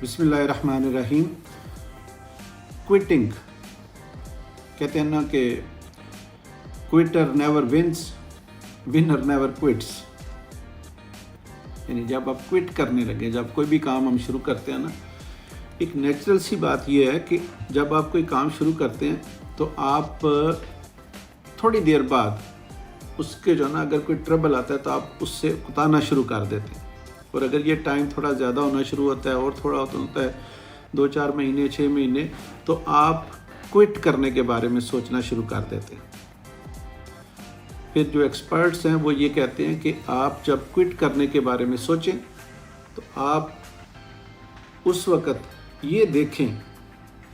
بسم اللہ الرحمن الرحیم۔ کوئٹنگ کہتے ہیں نا کہ کوئٹر نیور ونس، ونر نیور کوئٹس۔ یعنی جب آپ کوئٹ کرنے لگے، جب کوئی بھی کام ہم شروع کرتے ہیں نا، ایک نیچرل سی بات یہ ہے کہ جب آپ کوئی کام شروع کرتے ہیں تو آپ تھوڑی دیر بعد اس کے جو ہے نا اگر کوئی ٹربل آتا ہے تو آپ اس سے اتارنا شروع کر دیتے ہیں، اور اگر یہ ٹائم تھوڑا زیادہ ہونا شروع ہوتا ہے اور تھوڑا ہوتا ہے 2-4 مہینے 6 مہینے، تو آپ کوئٹ کرنے کے بارے میں سوچنا شروع کر دیتے ہیں۔ پھر جو ایکسپرٹس ہیں وہ یہ کہتے ہیں کہ آپ جب کوئٹ کرنے کے بارے میں سوچیں تو آپ اس وقت یہ دیکھیں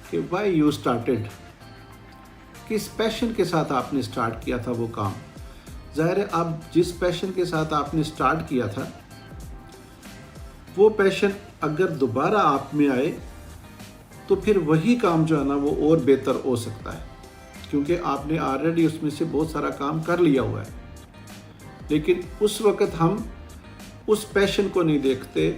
کہ وائی یو اسٹارٹیڈ، کس پیشن کے ساتھ آپ نے اسٹارٹ کیا تھا وہ کام۔ ظاہر ہے اب جس پیشن کے ساتھ آپ نے اسٹارٹ کیا تھا وہ پیشن اگر دوبارہ آپ میں آئے تو پھر وہی کام جو ہے نا وہ اور بہتر ہو سکتا ہے، کیونکہ آپ نے آلریڈی اس میں سے بہت سارا کام کر لیا ہوا ہے۔ لیکن اس وقت ہم اس پیشن کو نہیں دیکھتے،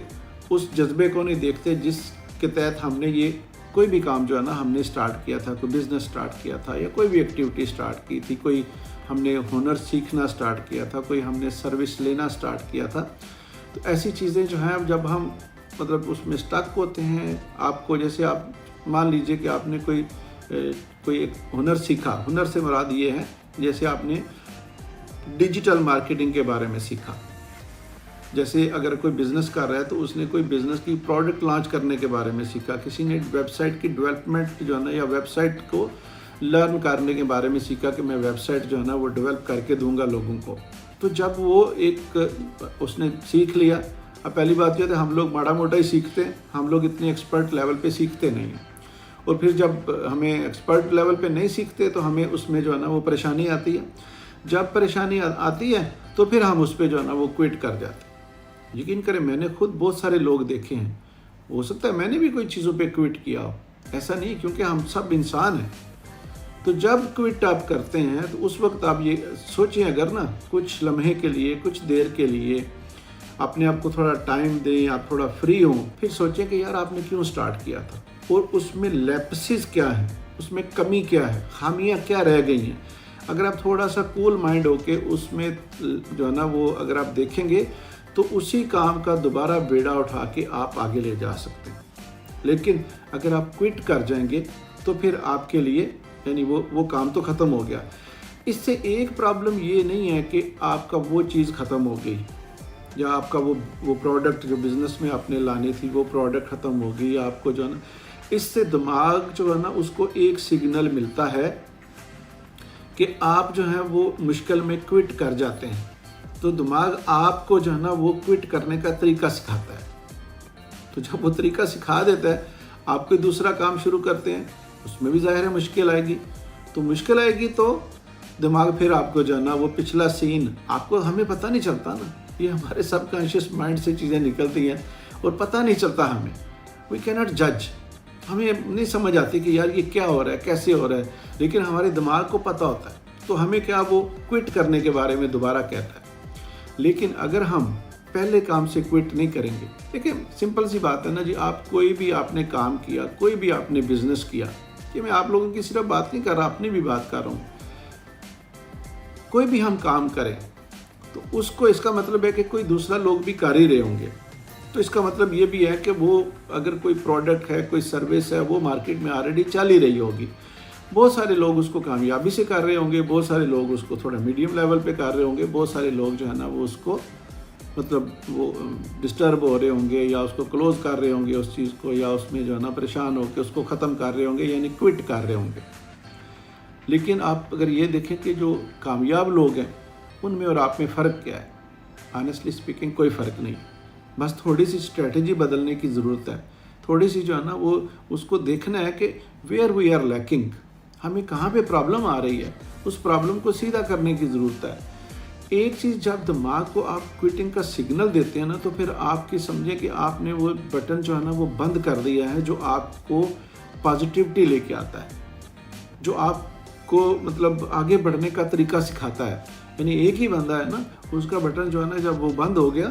اس جذبے کو نہیں دیکھتے جس کے تحت ہم نے یہ کوئی بھی کام جو ہے نا ہم نے اسٹارٹ کیا تھا، کوئی بزنس اسٹارٹ کیا تھا یا کوئی بھی ایکٹیویٹی اسٹارٹ کی تھی، کوئی ہم نے ہنر سیکھنا اسٹارٹ کیا تھا، کوئی ہم نے سروس لینا اسٹارٹ کیا تھا۔ تو ایسی چیزیں جو ہیں جب ہم مطلب اس میں سٹک ہوتے ہیں، آپ کو جیسے آپ مان لیجئے کہ آپ نے کوئی ایک ہنر سیکھا، ہنر سے مراد یہ ہے جیسے آپ نے ڈیجیٹل مارکیٹنگ کے بارے میں سیکھا۔ جیسے اگر کوئی بزنس کر رہا ہے تو اس نے کوئی بزنس کی پروڈکٹ لانچ کرنے کے بارے میں سیکھا، کسی نے ویب سائٹ کی ڈیولپمنٹ جو ہے نا یا ویب سائٹ کو لرن کرنے کے بارے میں سیکھا کہ میں ویب سائٹ جو ہے نا وہ ڈیولپ کر کے دوں گا لوگوں کو۔ تو جب وہ ایک اس نے سیکھ لیا، اب پہلی بات یہ ہے ہم لوگ ماڑا موٹا ہی سیکھتے ہیں، ہم لوگ اتنے ایکسپرٹ لیول پہ سیکھتے نہیں ہیں، اور پھر جب ہمیں ایکسپرٹ لیول پہ نہیں سیکھتے تو ہمیں اس میں جو ہے نا وہ پریشانی آتی ہے۔ جب پریشانی آتی ہے تو پھر ہم اس پہ جو ہے نا وہ کوئٹ کر جاتے ہیں۔ یقین کریں میں نے خود بہت سارے لوگ دیکھے ہیں، ہو سکتا ہے میں نے بھی کوئی چیزوں پہ کوئٹ کیا ہو، ایسا نہیں، کیونکہ ہم سب انسان ہیں۔ تو جب کوئٹ آپ کرتے ہیں تو اس وقت آپ یہ سوچیں، اگر نا کچھ لمحے کے لیے، کچھ دیر کے لیے اپنے آپ کو تھوڑا ٹائم دیں، آپ تھوڑا فری ہوں، پھر سوچیں کہ یار آپ نے کیوں سٹارٹ کیا تھا اور اس میں لیپسز کیا ہیں، اس میں کمی کیا ہے، خامیاں کیا رہ گئی ہیں۔ اگر آپ تھوڑا سا کول مائنڈ ہو کے اس میں جو ہے نا وہ اگر آپ دیکھیں گے تو اسی کام کا دوبارہ بیڑا اٹھا کے آپ آگے لے جا سکتے ہیں۔ لیکن اگر آپ کوئٹ کر جائیں گے تو پھر آپ کے لیے یعنی وہ کام تو ختم ہو گیا۔ اس سے ایک پرابلم یہ نہیں ہے کہ آپ کا وہ چیز ختم ہو گئی، یا آپ کا وہ پروڈکٹ جو بزنس میں آپ نے لانی تھی وہ پروڈکٹ ختم ہو گئی، آپ کو جو ہے نا اس سے دماغ جو ہے نا اس کو ایک سگنل ملتا ہے کہ آپ جو ہیں وہ مشکل میں کوئٹ کر جاتے ہیں، تو دماغ آپ کو جو ہے نا وہ کوئٹ کرنے کا طریقہ سکھاتا ہے۔ تو جب وہ طریقہ سکھا دیتا ہے، آپ کوئی دوسرا کام شروع کرتے ہیں، اس میں بھی ظاہر ہے مشکل آئے گی، تو مشکل آئے گی تو دماغ پھر آپ کو جو ہے نا وہ پچھلا سین آپ کو، ہمیں پتہ نہیں چلتا نا، یہ ہمارے سب کانشیس مائنڈ سے چیزیں نکلتی ہیں اور پتہ نہیں چلتا ہمیں، وی کی ناٹ جج، ہمیں نہیں سمجھ آتی کہ یار یہ کیا ہو رہا ہے، کیسے ہو رہا ہے، لیکن ہمارے دماغ کو پتہ ہوتا ہے، تو ہمیں کیا وہ کوئٹ کرنے کے بارے میں دوبارہ کہتا ہے۔ لیکن اگر ہم پہلے کام سے کوئٹ نہیں کریں گے، دیکھیں سمپل سی بات ہے نا جی، آپ کوئی بھی آپ نے کام کیا، کوئی بھی آپ نے بزنس کیا، کہ میں آپ لوگوں کی صرف بات نہیں کر رہا، اپنی بھی بات کر رہا ہوں، کوئی بھی ہم کام کریں تو اس کا مطلب ہے کہ کوئی دوسرا لوگ بھی کر ہی رہے ہوں گے، تو اس کا مطلب یہ بھی ہے کہ وہ اگر کوئی پروڈکٹ ہے، کوئی سروس ہے، وہ مارکیٹ میں آلریڈی چل ہی رہی ہوگی، بہت سارے لوگ اس کو کامیابی سے کر رہے ہوں گے، بہت سارے لوگ اس کو تھوڑا میڈیم لیول پہ کر رہے ہوں گے، بہت سارے لوگ جو ہے نا وہ اس کو مطلب وہ ڈسٹرب ہو رہے ہوں گے، یا اس کو کلوز کر رہے ہوں گے اس چیز کو، یا اس میں جو ہے نا پریشان ہو کے اس کو ختم کر رہے ہوں گے، یعنی کوئٹ کر رہے ہوں گے۔ لیکن آپ اگر یہ دیکھیں کہ جو کامیاب لوگ ہیں ان میں اور آپ میں فرق کیا ہے، آنیسٹلی اسپیکنگ کوئی فرق نہیں، بس تھوڑی سی اسٹریٹجی بدلنے کی ضرورت ہے، تھوڑی سی جو ہے نا وہ اس کو دیکھنا ہے کہ ویئر وی آر لیکنگ، ہمیں کہاں پہ پرابلم آ رہی ہے، اس پرابلم کو سیدھا کرنے کی ضرورت ہے۔ ایک چیز جب دماغ کو آپ کوئٹنگ کا سگنل دیتے ہیں نا تو پھر آپ کی سمجھیں کہ آپ نے وہ بٹن جو ہے نا وہ بند کر دیا ہے جو آپ کو پازیٹیوٹی لے کے آتا ہے، جو آپ کو مطلب آگے بڑھنے کا طریقہ سکھاتا ہے۔ یعنی ایک ہی بندہ ہے نا، اس کا بٹن جو ہے نا جب وہ بند ہو گیا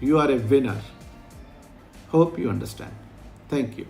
you are a winner. Hope you understand. Thank you.